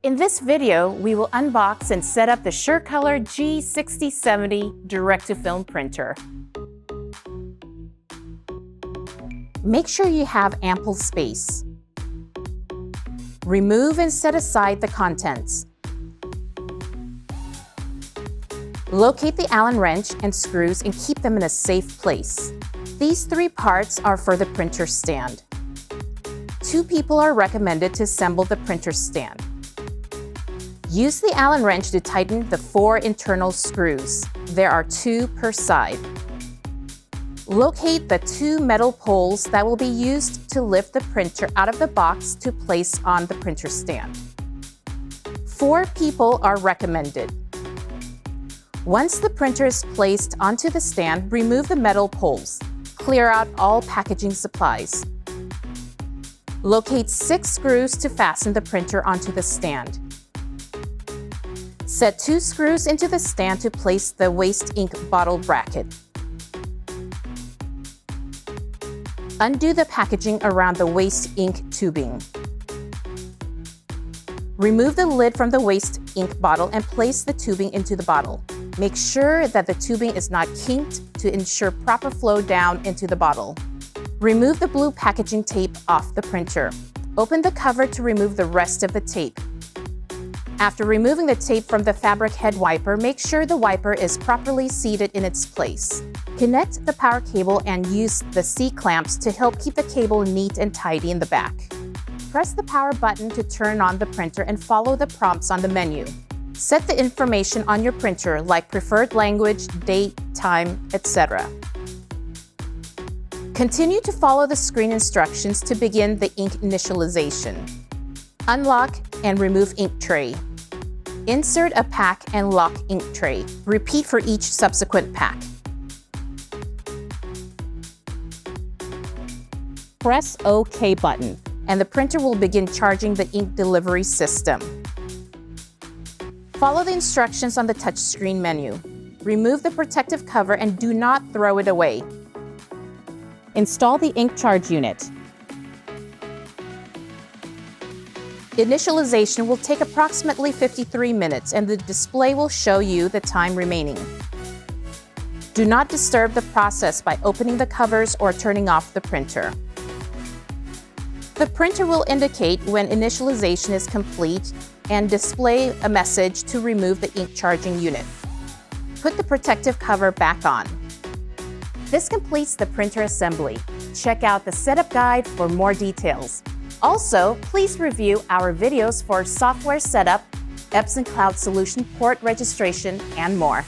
In this video, we will unbox and set up the SureColor G6070 direct-to-film printer. Make sure you have ample space. Remove and set aside the contents. Locate the Allen wrench and screws and keep them in a safe place. These three parts are for the printer stand. 2 people are recommended to assemble the printer stand. Use the Allen wrench to tighten the 4 internal screws. There are 2 per side. Locate the 2 metal poles that will be used to lift the printer out of the box to place on the printer stand. 4 people are recommended. Once the printer is placed onto the stand, remove the metal poles. Clear out all packaging supplies. Locate 6 screws to fasten the printer onto the stand. Set 2 screws into the stand to place the waste ink bottle bracket. Undo the packaging around the waste ink tubing. Remove the lid from the waste ink bottle and place the tubing into the bottle. Make sure that the tubing is not kinked to ensure proper flow down into the bottle. Remove the blue packaging tape off the printer. Open the cover to remove the rest of the tape. After removing the tape from the fabric head wiper, make sure the wiper is properly seated in its place. Connect the power cable and use the C-clamps to help keep the cable neat and tidy in the back. Press the power button to turn on the printer and follow the prompts on the menu. Set the information on your printer like preferred language, date, time, etc. Continue to follow the screen instructions to begin the ink initialization. Unlock and remove ink tray. Insert a pack and lock ink tray. Repeat for each subsequent pack. Press OK button, and the printer will begin charging the ink delivery system. Follow the instructions on the touchscreen menu. Remove the protective cover and do not throw it away. Install the ink charge unit. Initialization will take approximately 53 minutes and the display will show you the time remaining. Do not disturb the process by opening the covers or turning off the printer. The printer will indicate when initialization is complete and display a message to remove the ink charging unit. Put the protective cover back on. This completes the printer assembly. Check out the setup guide for more details. Also, please review our videos for software setup, Epson Cloud Solution port registration, and more.